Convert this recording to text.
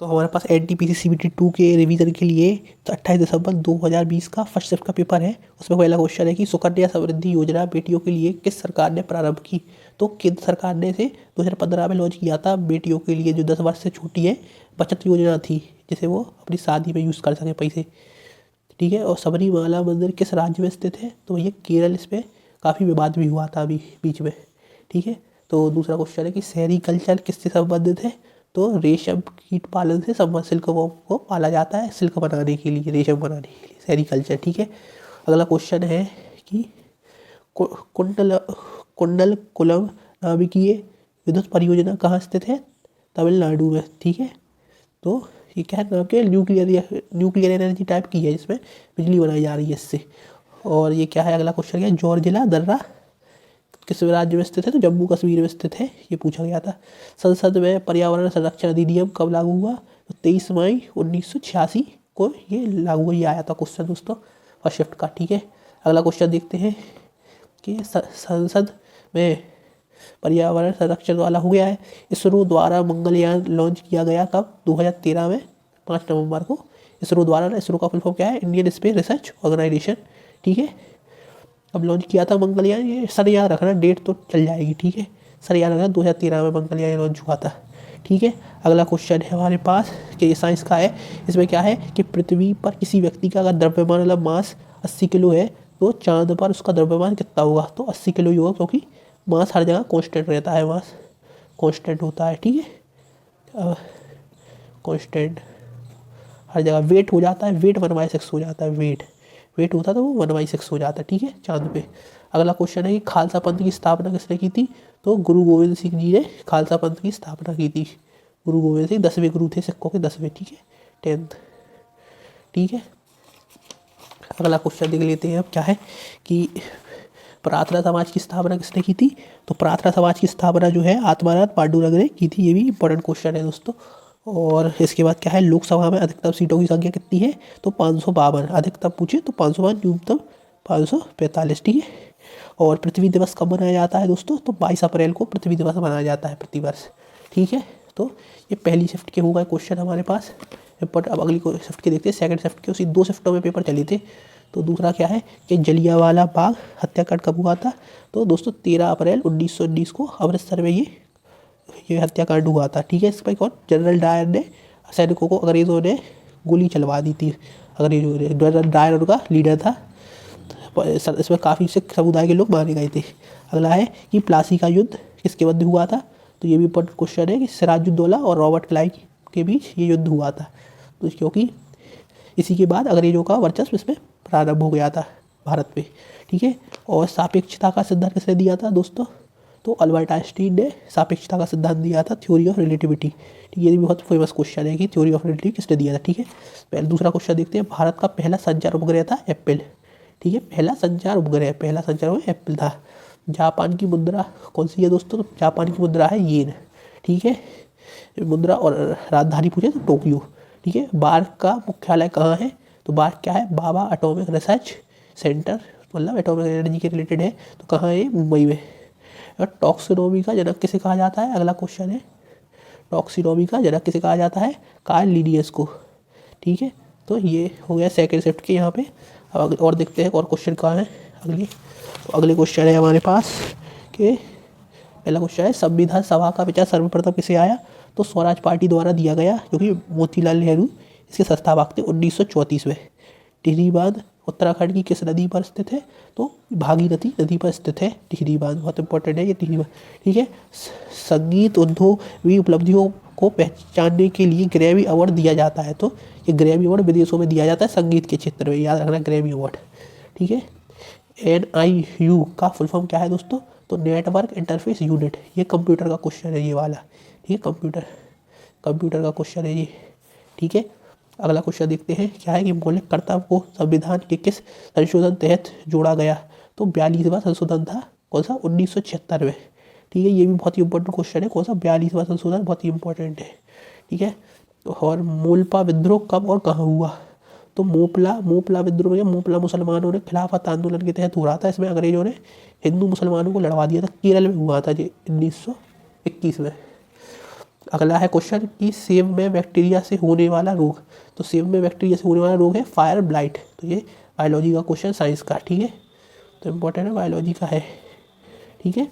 तो हमारे पास NTPC CBT 2 के रिवीजन के लिए तो 28 दिसंबर 2020 का फर्स्ट शिफ्ट का पेपर है। उसमें पहला क्वेश्चन है कि सुकन्या समृद्धि योजना बेटियों के लिए किस सरकार ने प्रारंभ की। तो केंद्र सरकार ने इसे 2015 में लॉन्च किया था। बेटियों के लिए जो 10 वर्ष से छोटी है बचत योजना थी, जिसे वो अपनी शादी में यूज़ कर सकें पैसे। ठीक है। और सबरीमाला मंदिर किस राज्य में स्थित है, तो ये केरल। इस पर काफ़ी विवाद भी हुआ था अभी बीच में। ठीक है। तो दूसरा क्वेश्चन है कि सेरीकल्चर किससे संबंधित है, तो रेशम कीट पालन से संबंधित सिल्क वर्म को पाला जाता है सिल्क बनाने के लिए, रेशम बनाने के लिए, सेरीकल्चर। ठीक है। अगला क्वेश्चन है कि कुंडल कुंडलकुलम नाभिकीय विद्युत परियोजना कहाँ स्थित है, तमिलनाडु में। ठीक है। तो ये क्या है, नाम के न्यूक्लियर एनर्जी टाइप की है, जिसमें बिजली बनाई जा रही है इससे। और ये क्या है, अगला क्वेश्चन क्या है, जोरजिला दर्रा किस राज्य में स्थित है, तो जम्मू कश्मीर में स्थित है, ये पूछा गया था। संसद में पर्यावरण संरक्षण अधिनियम कब लागू हुआ, तो 23 मई 1986 को ये लागू हुआ। ये आया था क्वेश्चन दोस्तों फर्स्ट शिफ्ट का। ठीक है। अगला क्वेश्चन देखते हैं कि संसद में पर्यावरण संरक्षण वाला हो गया है। इसरो द्वारा मंगलयान लॉन्च किया गया कब, 2013 में 5 नवंबर को। इसरो द्वारा, इसरो का फुल फॉर्म क्या है, इंडियन स्पेस रिसर्च ऑर्गेनाइजेशन। ठीक है। अब लॉन्च किया था मंगलयान, ये सर याद रखना, डेट तो चल जाएगी। ठीक है। सर याद रखना 2013 में मंगलयान लॉन्च हुआ था। ठीक है। अगला क्वेश्चन है हमारे पास कि ये साइंस का है। इसमें क्या है कि पृथ्वी पर किसी व्यक्ति का अगर द्रव्यमान मतलब मास 80 किलो है, तो चांद पर उसका द्रव्यमान कितना होगा, तो 80 किलो ही होगा, क्योंकि मास हर जगह कांस्टेंट रहता है, मास कांस्टेंट होता है। ठीक है। कांस्टेंट हर जगह। वेट हो जाता है, वेट 1/6 हो जाता है, वेट होता तो वो 1/6 हो जाता है। ठीक है, चांद पे। अगला क्वेश्चन है कि खालसा पंथ की स्थापना किसने की थी, तो गुरु गोविंद सिंह जी ने खालसा पंथ की स्थापना की थी। गुरु गोविंद सिंह 10वें गुरु थे सिखों के, 10वें। ठीक है, 10th। ठीक है। अगला क्वेश्चन देख लेते हैं अब, क्या है कि प्रार्थना समाज की स्थापना किसने की थी, तो प्रार्थना समाज की स्थापना जो है आत्माराम पांडुरंग ने की थी। ये भी इंपॉर्टेंट क्वेश्चन है दोस्तों। और इसके बाद क्या है, लोकसभा में अधिकतम सीटों की संख्या कितनी है, तो 552। अधिकतम पूछे तो 552, न्यूनतम 545। ठीक है। और पृथ्वी दिवस कब मनाया जाता है दोस्तों, तो 22 अप्रैल को पृथ्वी दिवस मनाया जाता है प्रतिवर्ष। ठीक है। तो ये पहली शिफ्ट के हो गए क्वेश्चन हमारे पास। बट अब अगली शिफ्ट के देखते हैं, सेकंड शिफ्ट के। उसी 2 शिफ्टों में पेपर चले थे। तो दूसरा क्या है कि जलियांवाला बाग हत्याकांड कब हुआ था, तो दोस्तों 13 अप्रैल 1919 को अमृतसर में ये हत्याकांड हुआ था। ठीक है। इस पर कौन, जनरल डायर ने सैनिकों को, अंग्रेज़ों ने गोली चलवा दी थी। अंग्रेजों ने, जनरल डायर उनका लीडर था। इसमें काफ़ी सिख समुदाय के लोग मारे गए थे। अगला है कि प्लासी का युद्ध किसके मध्य हुआ था, तो ये भी इंपॉर्टेंट क्वेश्चन है कि सिराजुद्दौला और रॉबर्ट क्लाइव के बीच ये युद्ध हुआ था। तो क्योंकि इसी के बाद अंग्रेजों का वर्चस्व इसमें प्रारंभ हो गया था भारत पे। ठीक है। और सापेक्षता का सिद्धांत किसने दिया था दोस्तों, तो अल्बर्ट आइंस्टीन ने सापेक्षता का सिद्धांत दिया था, थ्योरी ऑफ रिलेटिविटी। ठीक है। ये भी बहुत फेमस क्वेश्चन है कि थ्योरी ऑफ रिलेटिविटी किसने दिया था। ठीक है। पहले दूसरा क्वेश्चन देखते हैं। भारत का पहला संचार उपग्रह था एप्पल। ठीक है। पहला संचार उपग्रह एप्पल था। जापान की मुद्रा कौन सी है दोस्तों, तो जापान की मुद्रा है येन। ठीक है। मुद्रा और राजधानी पूछे तो टोक्यो। ठीक है। बार्क का मुख्यालय कहाँ है, तो बार्क क्या है, बाबा एटॉमिक रिसर्च सेंटर, मतलब एटॉमिक एनर्जी के रिलेटेड है। तो कहाँ है, मुंबई में। और टॉक्सोनॉमी का जनक किसे कहा जाता है, अगला क्वेश्चन है, टॉक्सिनॉमी का जनक किसे कहा जाता है, कार्ल लिनियस को। ठीक है। तो ये हो गया सेकंड शिफ्ट के यहाँ पे। अब और देखते हैं और क्वेश्चन कहाँ है अगली। तो अगले क्वेश्चन है हमारे पास कि पहला क्वेश्चन है, संविधान सभा का विचार सर्वप्रथम किसे आया, तो स्वराज पार्टी द्वारा दिया गया, क्योंकि मोतीलाल नेहरू इसके संस्थापक थे 1934 में। टिहरी बांध उत्तराखंड की किस नदी पर स्थित है, तो भागीरथी नदी पर स्थित है टिहरी बांध। बहुत इंपॉर्टेंट है ये टिहरी बांध। ठीक है। संगीत उद्योग भी उपलब्धियों को पहचानने के लिए ग्रैमी अवार्ड दिया जाता है, तो ये ग्रैमी अवार्ड विदेशों में दिया जाता है संगीत के क्षेत्र में, याद रखना ग्रैमी अवार्ड। ठीक है। NIU का फुल फॉर्म क्या है दोस्तों, तो नेटवर्क इंटरफेस यूनिट। ये कंप्यूटर का क्वेश्चन है ये वाला। ठीक है। कंप्यूटर का क्वेश्चन है ये। ठीक है। अगला क्वेश्चन देखते हैं, क्या है कि मौलिक कर्तव्य को संविधान के किस संशोधन तहत जोड़ा गया, तो 42वां संशोधन था, कौन सा, 1976 में। ठीक है। ये भी बहुत ही इंपॉर्टेंट क्वेश्चन है, कौन सा, 42वां संशोधन, बहुत ही इंपॉर्टेंट है। ठीक है। और मोलपा विद्रोह कब और कहाँ हुआ, तो मोपला विद्रोह या मोपला मुसलमानों ने खिलाफत आंदोलन के तहत हो रहा था। इसमें अंग्रेजों ने हिंदू मुसलमानों को लड़वा दिया था, केरल में हुआ था ये 1921 में। अगला है क्वेश्चन कि सेब में बैक्टीरिया से होने वाला रोग, तो सेब में बैक्टीरिया से होने वाला रोग है फायर ब्लाइट। तो ये बायोलॉजी का क्वेश्चन, साइंस का, ठीक है, तो इम्पोर्टेंट है, बायोलॉजी का है, ठीक है।